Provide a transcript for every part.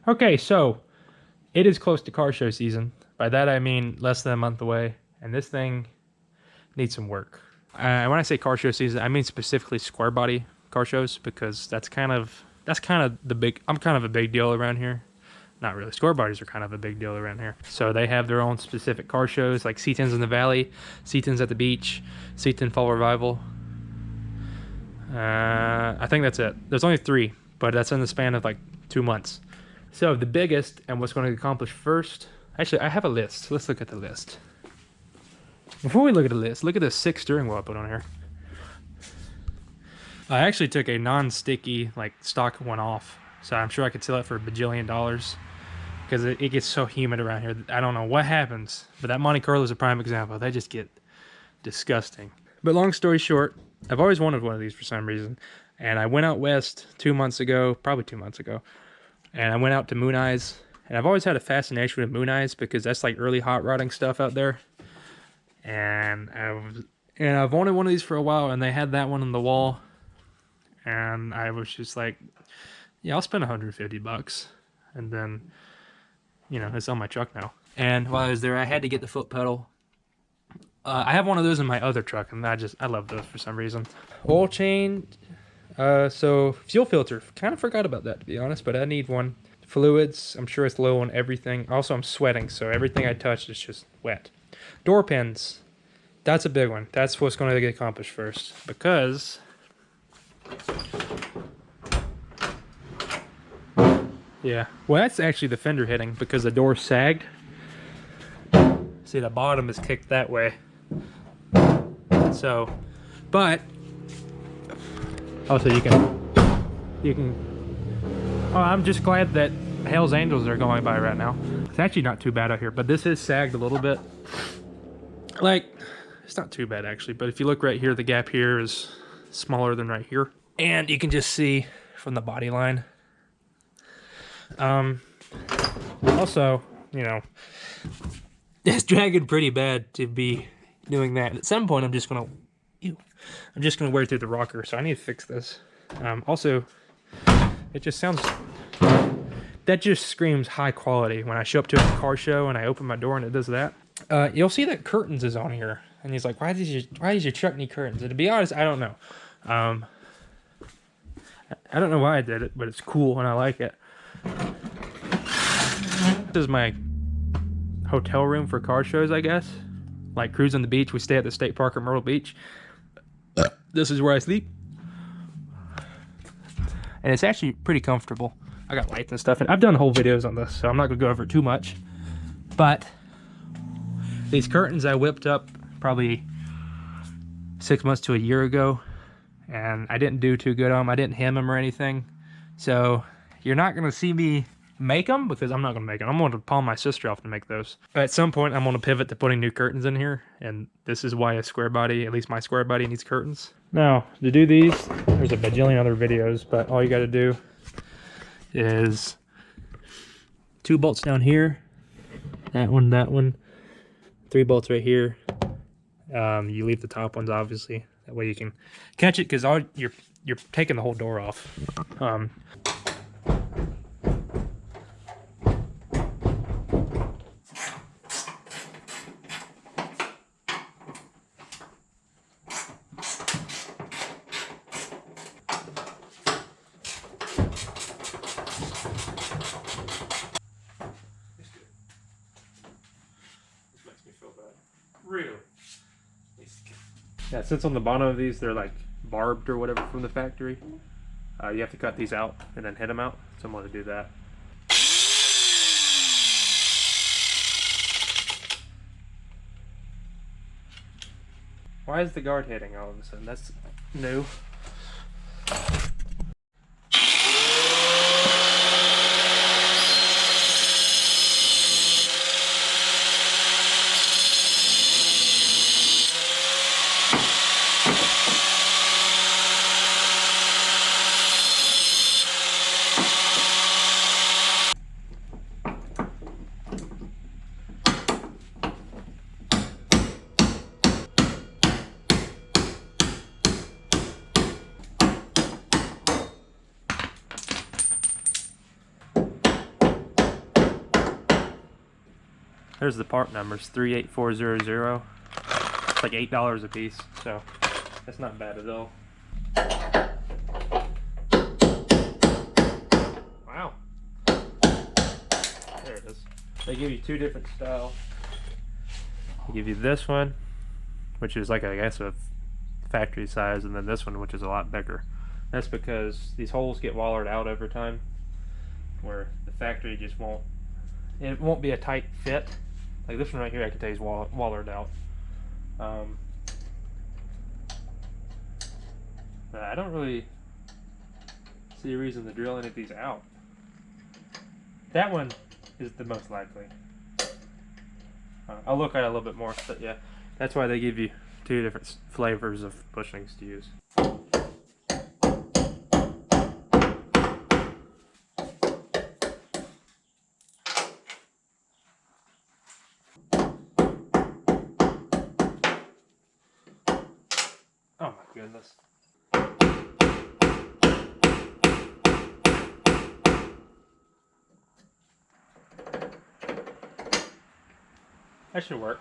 Okay, so it is close to car show season. By that I mean less than a month away, and this thing needs some work. When I say car show season, I mean specifically Squarebody car shows because that's kind of the big. I'm kind of a big deal around here. Not really. Squarebodies are kind of a big deal around here. So they have their own specific car shows, like C10s in the Valley, C10s at the beach, C10 Fall Revival. I think that's it. There's only 3, but that's in the span of like 2 months. So the biggest and what's going to accomplish first. Actually, I have a list. Let's look at the list. Before we look at the list, look at the 6 steering wheel I put on here. I actually took a non-sticky, like stock one off, so I'm sure I could sell it for $1 bajillion because it gets so humid around here. I don't know what happens, but that Monte Carlo is a prime example. They just get disgusting. But long story short, I've always wanted one of these for some reason, and I went out west 2 months ago, probably 2 months ago, and I went out to Moon Eyes, and I've always had a fascination with Moon Eyes because that's like early hot rodding stuff out there. And I've wanted one of these for a while, and they had that one on the wall, and I was just like, yeah, I'll spend $150, and then, you know, it's on my truck now. And while I was there, I had to get the foot pedal. I have one of those in my other truck, and I love those for some reason. Oil change, so fuel filter, kind of forgot about that to be honest, but I need one. Fluids, I'm sure it's low on everything. Also, I'm sweating, so everything I touch is just wet. Door pins, that's a big one. That's what's going to get accomplished first, because yeah, well, that's actually the fender hitting because the door sagged. See, the bottom is kicked that way. So, but also you can. Oh, I'm just glad that Hell's Angels are going by right now. It's actually not too bad out here, but this is sagged a little bit. Like, it's not too bad actually, but if you look right here, the gap here is smaller than right here, and you can just see from the body line. Also, you know, it's dragging pretty bad to be doing that. At some point, I'm just gonna wear through the rocker, so I need to fix this. Also, it just sounds, that just screams high quality when I show up to a car show and I open my door and it does that. You'll see that curtains is on here, and he's like, why does your truck need curtains? And to be honest, I don't know. I don't know why I did it, but it's cool and I like it. This is my hotel room for car shows, I guess. Like cruising the beach, we stay at the state park at Myrtle Beach. This is where I sleep. And it's actually pretty comfortable. I got lights and stuff, and I've done whole videos on this, so I'm not gonna go over it too much. But these curtains I whipped up probably 6 months to a year ago, and I didn't do too good on them. I didn't hem them or anything. So you're not gonna see me make them because I'm not gonna make them. I'm gonna pawn my sister off to make those. But at some point I'm gonna pivot to putting new curtains in here, and this is why a square body, at least my square body, needs curtains. Now to do these, there's a bajillion other videos, but all you gotta do is 2 bolts down here, that one, 3 bolts right here. You leave the top ones obviously, that way you can catch it, because you're taking the whole door off. Really? Yeah, since on the bottom of these they're like barbed or whatever from the factory, you have to cut these out and then hit them out. So I'm going to do that. Why is the guard hitting all of a sudden? That's new. There's the part numbers, 38400. It's like $8 a piece, so that's not bad at all. Wow. There it is. They give you two different styles. They give you this one, which is like, I guess, a factory size, and then this one, which is a lot bigger. That's because these holes get wallered out over time, where the factory just won't, it won't be a tight fit. Like this one right here, I can tell is wallered out. I don't really see a reason to drill any of these out. That one is the most likely. I'll look at it a little bit more, but yeah, that's why they give you two different flavors of bushings to use. Oh my goodness. That should work.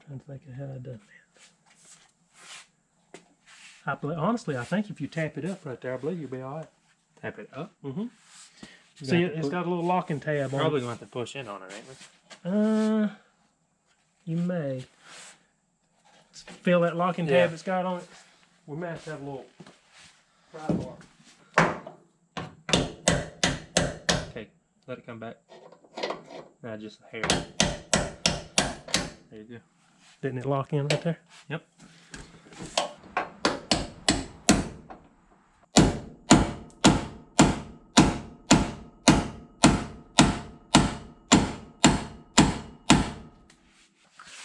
Trying to think of how I done that. Honestly, I think if you tap it up right there, I believe you'll be all right. Tap it up. Mm-hmm. See, it's got a little locking tab on it. Probably going to have to push in on it, ain't we? You may. Feel that locking tab it's got on it? We might have to have a little pry bar. Okay, let it come back. Nah, just a hair. There you go. Didn't it lock in right there? Yep.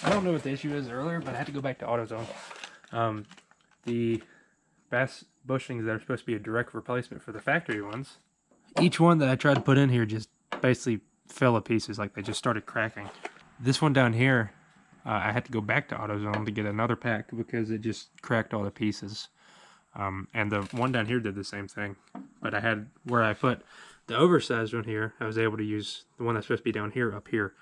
I don't know what the issue is earlier, but I had to go back to AutoZone. The bass bushings that are supposed to be a direct replacement for the factory ones, each one that I tried to put in here just basically fell to pieces, like they just started cracking. This one down here, I had to go back to AutoZone to get another pack because it just cracked all the pieces. And the one down here did the same thing, but I had, where I put the oversized one here, I was able to use the one that's supposed to be down here up here.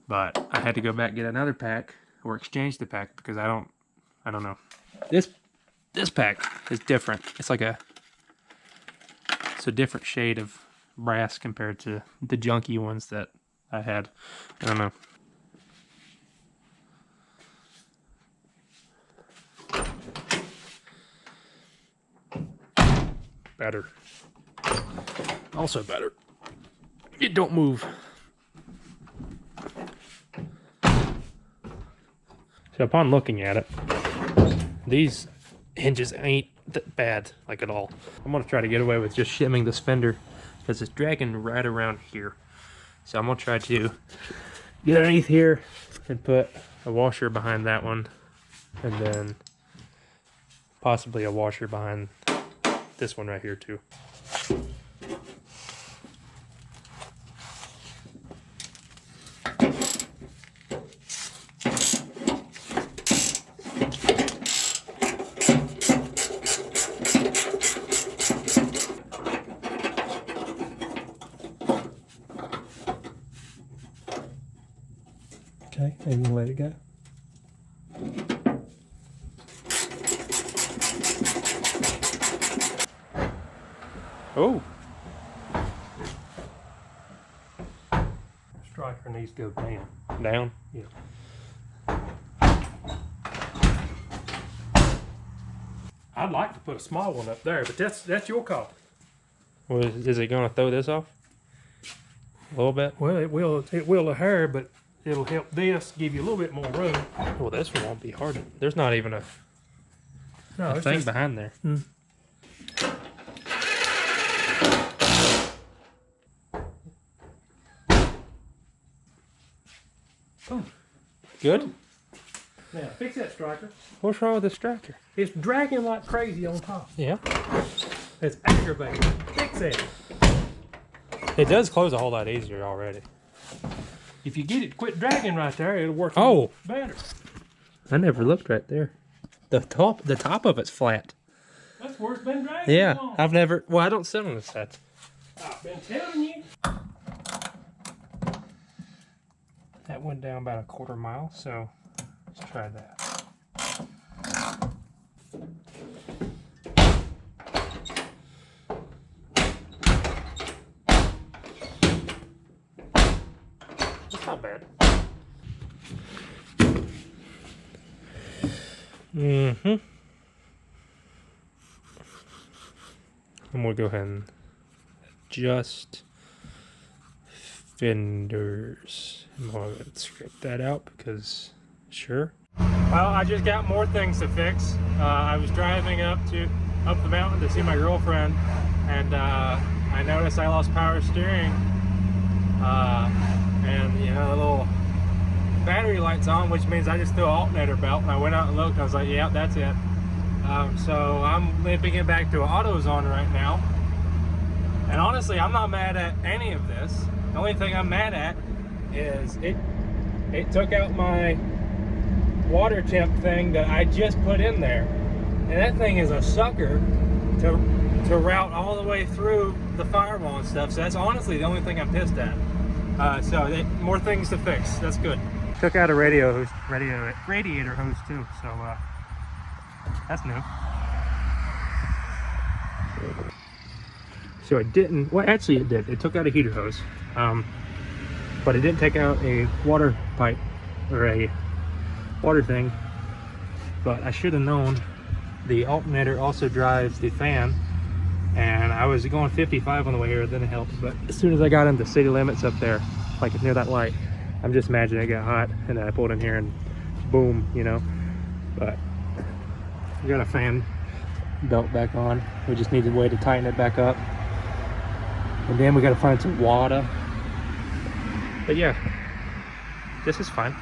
But I had to go back and get another pack or exchange the pack because I don't know. This pack is different. It's like it's a different shade of brass compared to the junky ones that I had. I don't know. Better. Also better. It don't move. So upon looking at it, these hinges ain't that bad, like at all. I'm gonna try to get away with just shimming this fender because it's dragging right around here. So I'm gonna try to get underneath here and put a washer behind that one, and then possibly a washer behind this one right here too. Okay, and you can let it go. Oh, Striker needs to go down. down. Yeah. I'd like to put a small one up there, but that's your call. Well, is it gonna throw this off a little bit? Well, it will to her, but it'll help this give you a little bit more room. Well, this one won't be hard. There's not even a No, thing behind there. Oh, Good. now fix that striker. What's wrong with the striker? It's dragging like crazy on top. Yeah. It's aggravating. Fix it. It does close a whole lot easier already. If you get it, quit dragging right there, it'll work better. I never looked right there. The top of it's flat. That's where it's been dragging. Yeah, along. I've never. Well, I don't sit on this set. I've been telling you. That went down about a 1/4 mile, so let's try that. That's not bad. Mm-hmm. I'm gonna go ahead and adjust fenders. I'm gonna scrape that out because sure. Well, I just got more things to fix. I was driving up the mountain to see my girlfriend, and I noticed I lost power steering, and you know, the little battery light's on, which means I just threw an alternator belt, and I went out and looked, and I was like, yeah, that's it. So I'm limping it back to auto's on right now, and honestly, I'm not mad at any of this. The only thing I'm mad at is it took out my water temp thing that I just put in there, and that thing is a sucker to route all the way through the firewall and stuff. So that's honestly the only thing I'm pissed at. More things to fix. That's good. Took out a radiator hose too, so that's new. So it didn't. Well, actually, it did. It took out a heater hose, but it didn't take out a water pipe or a water thing. But I should have known. The alternator also drives the fan, and I was going 55 on the way here. It didn't help. But as soon as I got into city limits up there, like near that light, I'm just imagining it got hot, and then I pulled in here and boom, you know. But we got a fan belt back on. We just needed a way to tighten it back up, and then we got to find some water. But yeah, this is fine.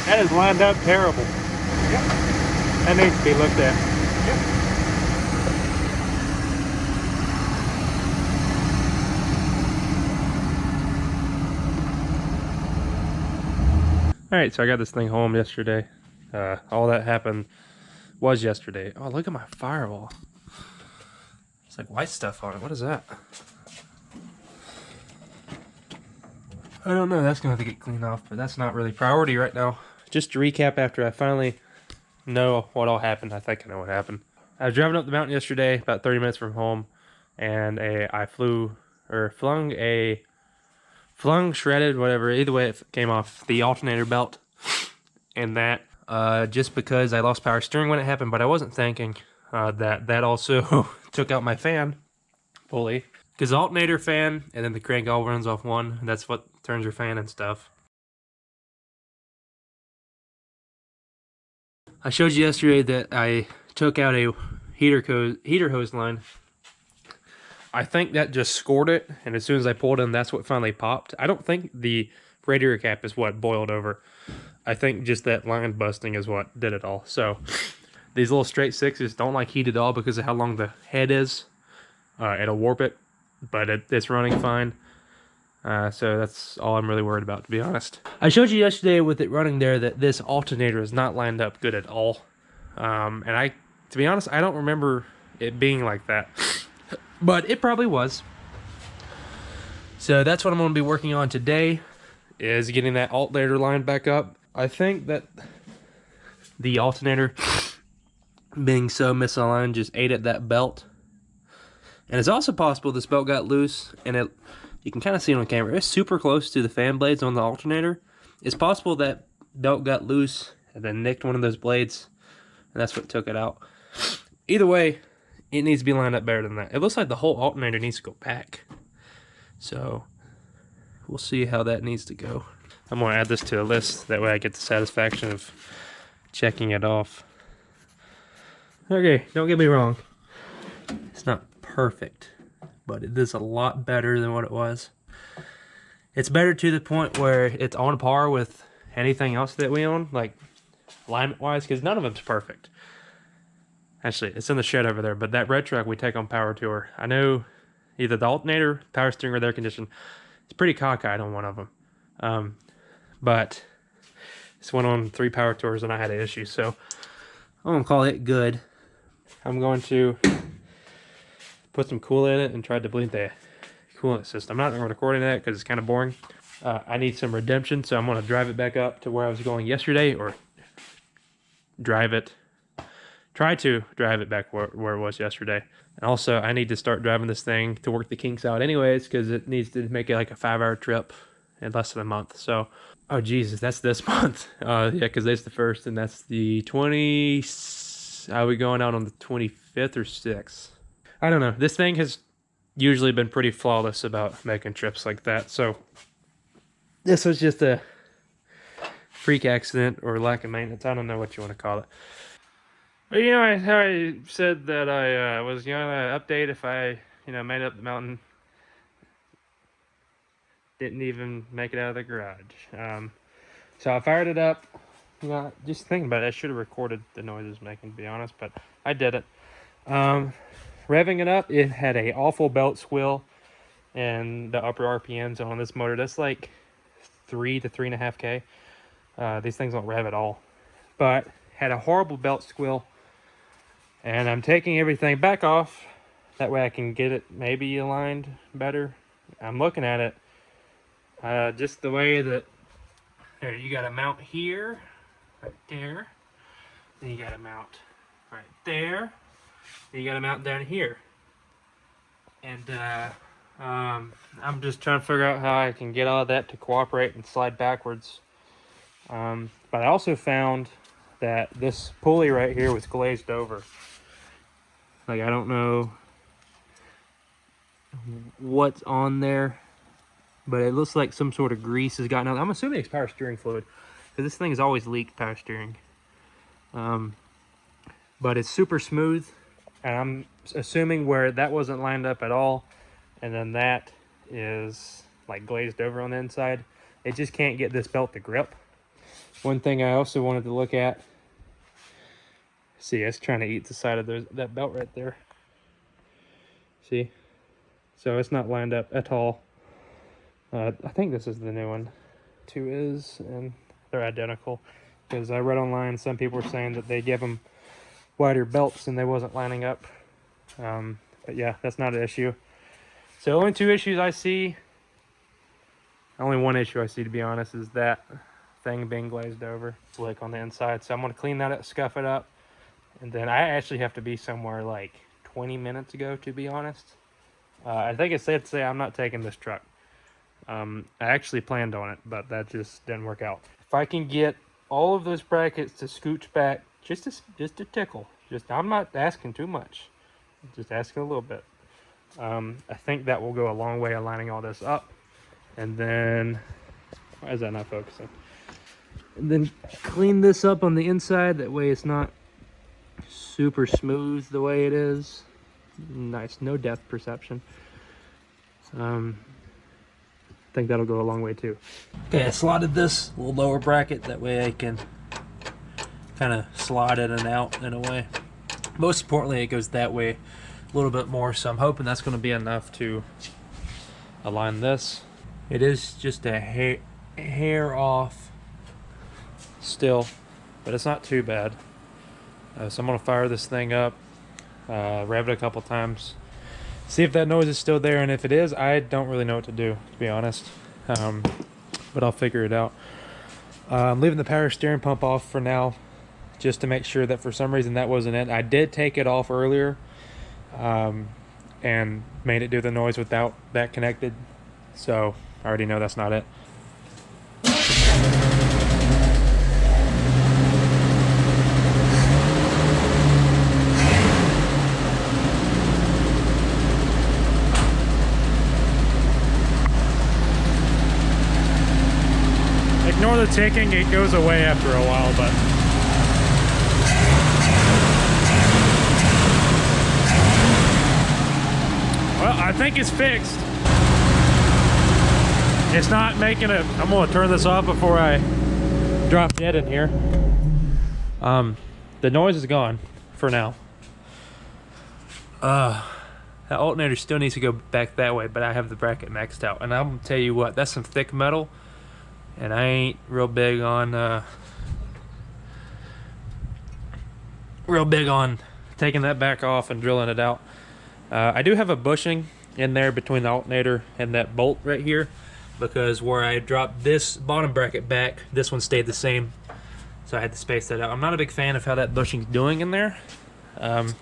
That is lined up terrible. Yep. That needs to be looked at. Yep. All right, so I got this thing home yesterday. All that happened was yesterday. Oh, look at my firewall. It's like white stuff on it. What is that? I don't know. That's gonna have to get cleaned off, but that's not really priority right now. Just to recap, after I finally know what all happened, I think I know what happened. I was driving up the mountain yesterday, about 30 minutes from home, and I flung, shredded, whatever. Either way, it came off the alternator belt, and that just because I lost power steering when it happened, but I wasn't thinking that also took out my fan fully. Because the alternator fan, and then the crank all runs off one. That's what turns your fan and stuff. I showed you yesterday that I took out a heater hose line. I think that just scored it, and as soon as I pulled in, that's what finally popped. I don't think the radiator cap is what boiled over. I think just that line busting is what did it all. So these little straight sixes don't like heat at all because of how long the head is. It'll warp it, but it's running fine. So that's all I'm really worried about, to be honest. I showed you yesterday with it running there that this alternator is not lined up good at all. And to be honest, I don't remember it being like that. But it probably was. So that's what I'm going to be working on today, is getting that alternator lined back up. I think that the alternator being so misaligned just ate at that belt. And it's also possible this belt got loose, and you can kind of see it on camera. It's super close to the fan blades on the alternator. It's possible that belt got loose and then nicked one of those blades, and that's what took it out. Either way, it needs to be lined up better than that. It looks like the whole alternator needs to go back. So we'll see how that needs to go. I'm going to add this to a list. That way I get the satisfaction of checking it off. Okay, don't get me wrong. It's not perfect, but it is a lot better than what it was. It's better to the point where it's on par with anything else that we own, like alignment-wise, because none of them's perfect. Actually, it's in the shed over there, but that red truck we take on power tour, I know either the alternator, power steering, or the air condition, it's pretty cockeyed on one of them. But this went on 3 power tours and I had an issue, so I'm gonna call it good. I'm going to put some coolant in it and try to bleed the coolant system. I'm not going to record any of that because it's kind of boring. I need some redemption, so I'm going to drive it back up to where I was going yesterday, or try to drive it back where it was yesterday. And also, I need to start driving this thing to work the kinks out anyways, because it needs to make it like a 5-hour trip in less than a month. So, oh Jesus, that's this month. Yeah, because that's the 1st, and that's the 20th. Are we going out on the 25th or 6th? I don't know. This thing has usually been pretty flawless about making trips like that. So this was just a freak accident or lack of maintenance. I don't know what you want to call it. But you know, I said that I was going to update if I, made up the mountain. Didn't even make it out of the garage. So I fired it up. Just thinking about it, I should have recorded the noises making, to be honest, but I did it. Revving it up, it had a awful belt squeal and the upper RPMs on this motor. That's like 3 to 3.5K. These things don't rev at all, but had a horrible belt squeal. And I'm taking everything back off. That way I can get it maybe aligned better. I'm looking at it. Just the way that, there, you got to mount here, right there. Then you got to mount right there. Then you got to mount down here. And I'm just trying to figure out how I can get all of that to cooperate and slide backwards. But I also found that this pulley right here was glazed over. Like, I don't know what's on there, but it looks like some sort of grease has gotten out. I'm assuming it's power steering fluid, because this thing has always leaked power steering. But it's super smooth, and I'm assuming where that wasn't lined up at all, and then that is like glazed over on the inside, it just can't get this belt to grip. One thing I also wanted to look at, see, it's trying to eat the side of that belt right there. See? So it's not lined up at all. I think this is the new one. 2 is, and they're identical. Because I read online, some people were saying that they give them wider belts and they wasn't lining up. But yeah, that's not an issue. So only 2 issues I see, only 1 issue I see, to be honest, is that thing being glazed over, slick on the inside. So I'm going to clean that up, scuff it up. And then I actually have to be somewhere like 20 minutes ago, to be honest. I think it's safe to say I'm not taking this truck. I actually planned on it, but that just didn't work out. If I can get all of those brackets to scooch back just a tickle, I'm not asking too much, just asking a little bit. I think that will go a long way of lining all this up. And then, why is that not focusing? And then clean this up on the inside, that way it's not super smooth the way it is. Nice, no depth perception. I think that'll go a long way too. Okay, I slotted this little lower bracket, that way I can kind of slide it in and out in a way. Most importantly, it goes that way a little bit more, so I'm hoping that's going to be enough to align this. It is just a hair off still, but it's not too bad. So I'm going to fire this thing up, rev it a couple times, see if that noise is still there, and if it is, I don't really know what to do, to be honest. But I'll figure it out. I'm leaving the power steering pump off for now, just to make sure that for some reason that wasn't it. I did take it off earlier, and made it do the noise without that connected, so I already know that's not it. Ignore the ticking, it goes away after a while, but well, I think it's fixed. It's not making it. I'm gonna turn this off before I drop dead in here. The noise is gone for now. The alternator still needs to go back that way, but I have the bracket maxed out. And I'm gonna tell you what, that's some thick metal, and I ain't real big on taking that back off and drilling it out. I do have a bushing in there between the alternator and that bolt right here, because where I dropped this bottom bracket back, this one stayed the same, so I had to space that out. I'm not a big fan of how that bushing's doing in there, so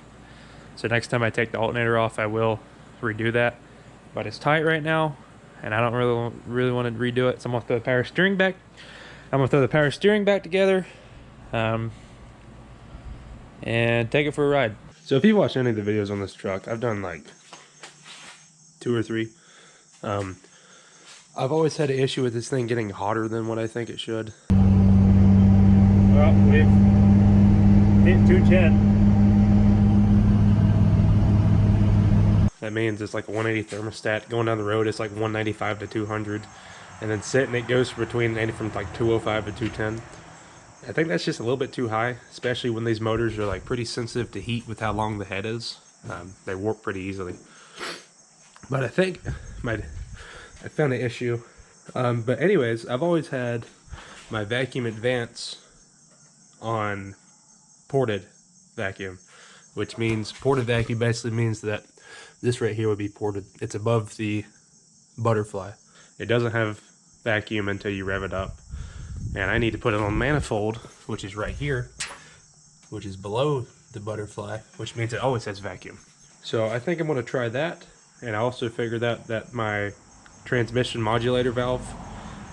next time I take the alternator off, I will redo that. But it's tight right now, and I don't really want to redo it, so I'm gonna throw the power steering back. I'm gonna throw the power steering back together, and take it for a ride. So if you watch any of the videos on this truck, I've done like 2 or 3. I've always had an issue with this thing getting hotter than what I think it should. Well, we've hit 210. That means it's like a 180 thermostat. Going down the road, it's like 195 to 200. And then sitting, it goes between from like 205 to 210. I think that's just a little bit too high, especially when these motors are like pretty sensitive to heat with how long the head is. They warp pretty easily. But I think I found an issue. But anyways, I've always had my vacuum advance on ported vacuum, which means ported vacuum basically means that this right here would be ported. It's above the butterfly. It doesn't have vacuum until you rev it up. And I need to put it on manifold, which is right here, which is below the butterfly, which means it always has vacuum. So I think I'm going to try that. And I also figured out that my transmission modulator valve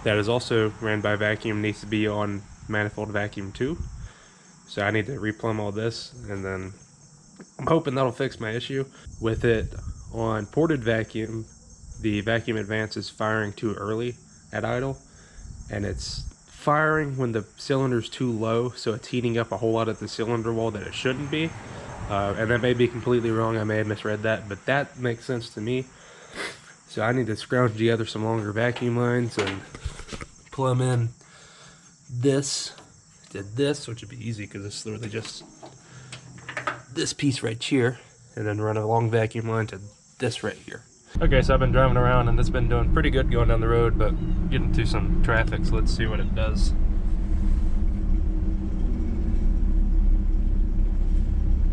that is also ran by vacuum needs to be on manifold vacuum too. So I need to replumb all this, and then I'm hoping that'll fix my issue. With it on ported vacuum, the vacuum advance is firing too early at idle, and it's firing when the cylinder's too low, so it's heating up a whole lot at the cylinder wall that it shouldn't be. And that may be completely wrong, I may have misread that, but that makes sense to me. So I need to scrounge together some longer vacuum lines and plumb in this to this, which would be easy because it's literally just this piece right here, and then run a long vacuum line to this right here. Okay, so I've been driving around and it's been doing pretty good going down the road, but getting through some traffic, so let's see what it does.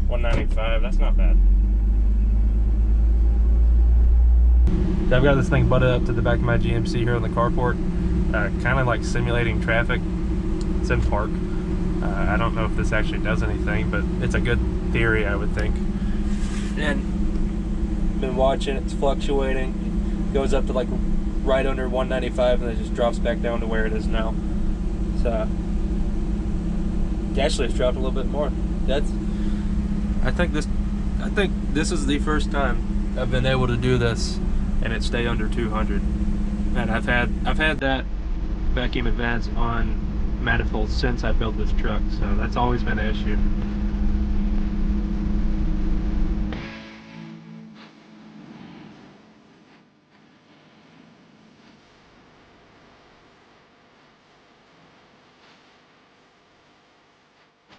195, that's not bad. So I've got this thing butted up to the back of my GMC here on the carport, kind of like simulating traffic. It's in park. I don't know if this actually does anything, but it's a good theory, I would think. And been watching, it's fluctuating, goes up to like right under 195, and then it just drops back down to where it is now. So actually it's dropped a little bit more. I think this is the first time I've been able to do this and it stay under 200. And I've had that vacuum advance on manifolds since I built this truck, so that's always been an issue.